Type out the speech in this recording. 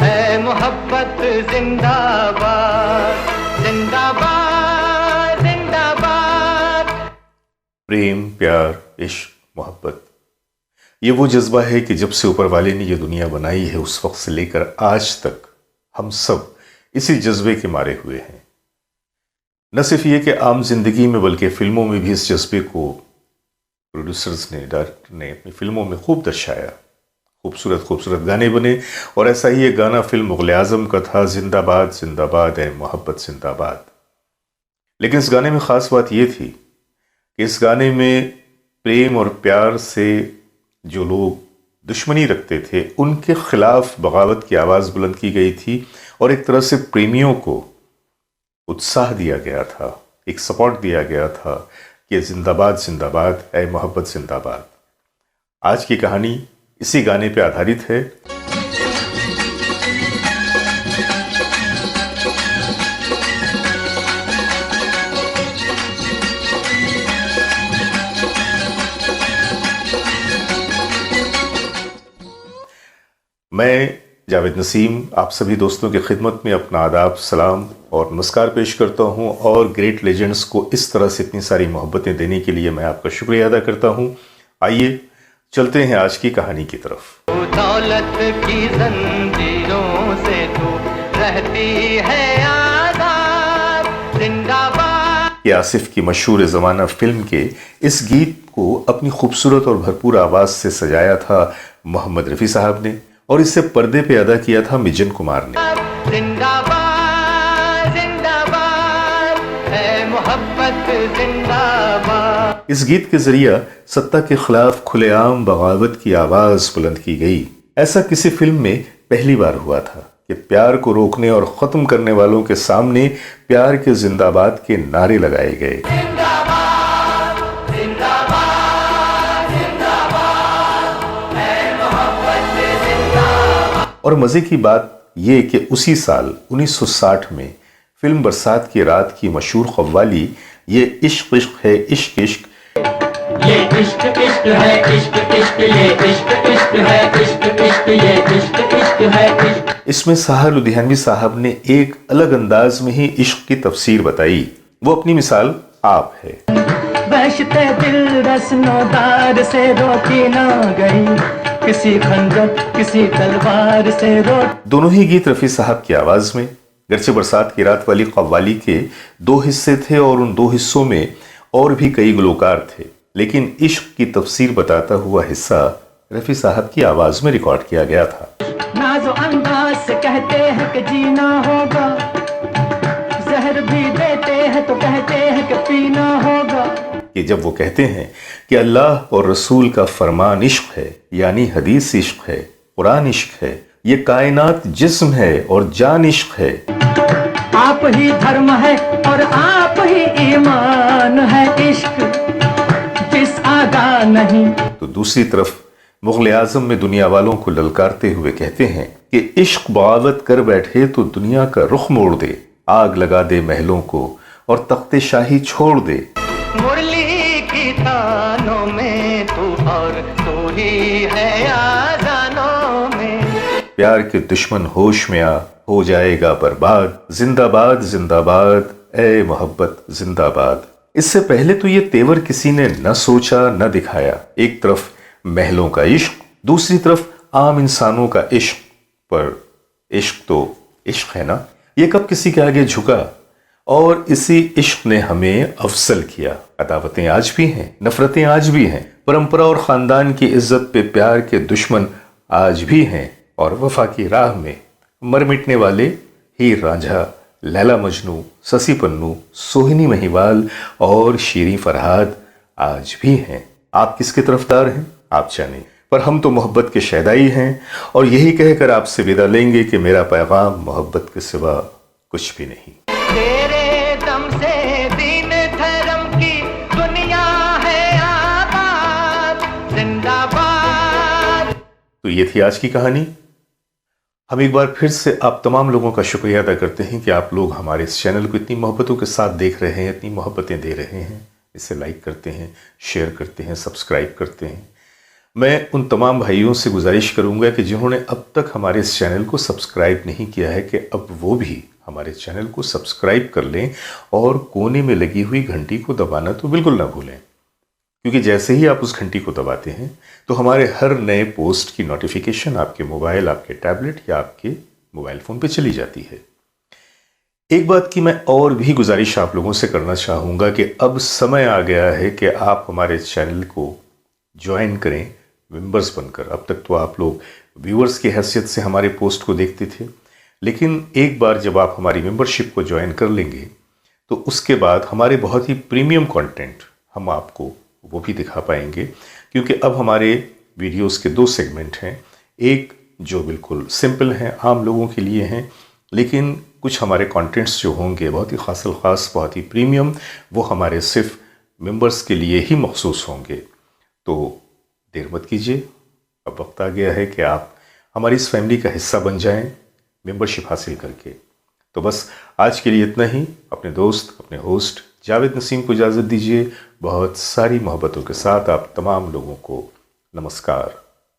है मोहब्बत जिंदाबाद, जिंदाबाद, जिंदाबाद। प्रेम, प्यार, इश्क, मोहब्बत, ये वो जज्बा है कि जब से ऊपर वाले ने ये दुनिया बनाई है उस वक्त से लेकर आज तक हम सब इसी जज्बे के मारे हुए हैं। न सिर्फ ये कि आम जिंदगी में बल्कि फिल्मों में भी इस जज्बे को प्रोड्यूसर्स ने, डायरेक्टर ने अपनी फिल्मों में खूब दर्शाया। खूबसूरत खूबसूरत गाने बने और ऐसा ही एक गाना फिल्म मुग़ल आज़म का था, जिंदाबाद जिंदाबाद है मोहब्बत जिंदाबाद। लेकिन इस गाने में ख़ास बात यह थी कि इस गाने में प्रेम और प्यार से जो लोग दुश्मनी रखते थे उनके खिलाफ बगावत की आवाज़ बुलंद की गई थी और एक तरह से प्रेमियों को उत्साह दिया गया था, एक सपोर्ट दिया गया था कि जिंदाबाद जिंदाबाद ऐ मोहब्बत जिंदाबाद। आज की कहानी इसी गाने पे आधारित है। मैं जावेद नसीम आप सभी दोस्तों की खिदमत में अपना आदाब, सलाम और नमस्कार पेश करता हूं और ग्रेट लेजेंड्स को इस तरह से इतनी सारी मोहब्बतें देने के लिए मैं आपका शुक्रिया अदा करता हूं। आइए चलते हैं आज की कहानी की तरफ। दौलत की जंजीरों से तू रहती है आजाद, जिंदाबाद। ये आसिफ की मशहूर ज़माना फिल्म के इस गीत को अपनी खूबसूरत और भरपूर आवाज़ से सजाया था मोहम्मद रफ़ी साहब ने और इसे पर्दे पे अदा किया था मिजन कुमार ने। जिंदाबाद जिंदाबाद है मोहब्बत जिंदाबाद। इस गीत के जरिए सत्ता के खिलाफ खुलेआम बगावत की आवाज बुलंद की गई। ऐसा किसी फिल्म में पहली बार हुआ था कि प्यार को रोकने और खत्म करने वालों के सामने प्यार के जिंदाबाद के नारे लगाए गए। और मजे की बात यह कि उसी साल 1960 में फिल्म बरसात की रात की मशहूर कव्वाली ये इश्क इश्क है इश्क इश्क, ये इश्क इश्क है इश्क इश्क, ये इश्क इश्क है इश्क इश्क, ये इश्क इश्क है इश्क। इसमें साहा लुधियानवी साहब ने एक अलग अंदाज में ही इश्क की तफसीर बताई। वो अपनी मिसाल आप है। बहशते दिल रस्नोदार से रोकी ना गई, किसी खंजर किसी तलवार से रोक। दोनों ही गीत रफ़ी साहब की आवाज में। गर्चे बरसात की रात वाली कव्वाली के 2 हिस्से थे और उन 2 हिस्सों में और भी कई गुलकार थे, लेकिन इश्क की तफसीर बताता हुआ हिस्सा रफ़ी साहब की आवाज में रिकॉर्ड किया गया था। नाज़ो अंदाज से कहते हैं कि जीना होगा, जहर भी देते हैं तो कहते हैं कि पीना होगा। कि जब वो कहते हैं कि अल्लाह और रसूल का फरमान इश्क है, यानी हदीस इश्क है, कुरान इश्क है, ये कायनात जिस्म है और जान इश्क है। आप ही धर्म है और आप ही ईमान है, इश्क जिस आगा नहीं। तो दूसरी तरफ मुग़ल आज़म में दुनिया वालों को ललकारते हुए कहते हैं कि इश्क बगावत कर बैठे तो दुनिया का रुख मोड़ दे, आग लगा दे महलों को और तख्ते शाही छोड़ दे। मुरली की तानों में तू और तू ही है आज़ानों में। प्यार के दुश्मन होश में आ, हो जाएगा बर्बाद, जिंदाबाद जिंदाबाद ऐ मोहब्बत जिंदाबाद। इससे पहले तो ये तेवर किसी ने न सोचा न दिखाया। एक तरफ महलों का इश्क, दूसरी तरफ आम इंसानों का इश्क। पर इश्क तो इश्क है ना, ये कब किसी के आगे झुका। और इसी इश्क ने हमें अफसल किया। अदावतें आज भी हैं, नफरतें आज भी हैं, परंपरा और खानदान की इज्जत पे प्यार के दुश्मन आज भी हैं और वफा की राह में मर मिटने वाले हीर रांझा, लैला मजनू, ससी पन्नू, सोहिनी महिवाल और शीरी फरहाद आज भी हैं। आप किसके तरफदार हैं आप जाने, पर हम तो मोहब्बत के शैदाई हैं और यही कहकर आपसे विदा लेंगे कि मेरा पैगाम मोहब्बत के सिवा कुछ भी नहीं। तेरे दम से दीन धर्म की दुनिया है आबाद, जिंदाबाद। तो ये थी आज की कहानी। हम एक बार फिर से आप तमाम लोगों का शुक्रिया अदा करते हैं कि आप लोग हमारे इस चैनल को इतनी मोहब्बतों के साथ देख रहे हैं, इतनी मोहब्बतें दे रहे हैं। इसे लाइक करते हैं, शेयर करते हैं, सब्सक्राइब करते हैं। मैं उन तमाम भाइयों से गुजारिश करूंगा कि जिन्होंने अब तक हमारे इस चैनल को सब्सक्राइब नहीं किया है कि अब वो भी हमारे चैनल को सब्सक्राइब कर लें और कोने में लगी हुई घंटी को दबाना तो बिल्कुल ना भूलें, क्योंकि जैसे ही आप उस घंटी को दबाते हैं तो हमारे हर नए पोस्ट की नोटिफिकेशन आपके मोबाइल, आपके टैबलेट या आपके मोबाइल फ़ोन पे चली जाती है। एक बात की मैं और भी गुजारिश आप लोगों से करना चाहूँगा कि अब समय आ गया है कि आप हमारे चैनल को ज्वाइन करें मेंबर्स बनकर। अब तक तो आप लोग व्यूअर्स की हैसियत से हमारे पोस्ट को देखते थे, लेकिन एक बार जब आप हमारी मेंबरशिप को ज्वाइन कर लेंगे तो उसके बाद हमारे बहुत ही प्रीमियम कंटेंट हम आपको वो भी दिखा पाएंगे, क्योंकि अब हमारे वीडियोस के 2 सेगमेंट हैं। एक जो बिल्कुल सिंपल हैं, आम लोगों के लिए हैं, लेकिन कुछ हमारे कंटेंट्स जो होंगे बहुत ही ख़ास, बहुत ही प्रीमियम, वो हमारे सिर्फ मेंबर्स के लिए ही मखसूस होंगे। तो देर मत कीजिए, अब वक्त आ गया है कि आप हमारी इस फैमिली का हिस्सा बन जाएं मेंबरशिप हासिल करके। तो बस आज के लिए इतना ही। अपने दोस्त, अपने होस्ट जावेद नसीम को इजाज़त दीजिए। बहुत सारी मोहब्बतों के साथ आप तमाम लोगों को नमस्कार।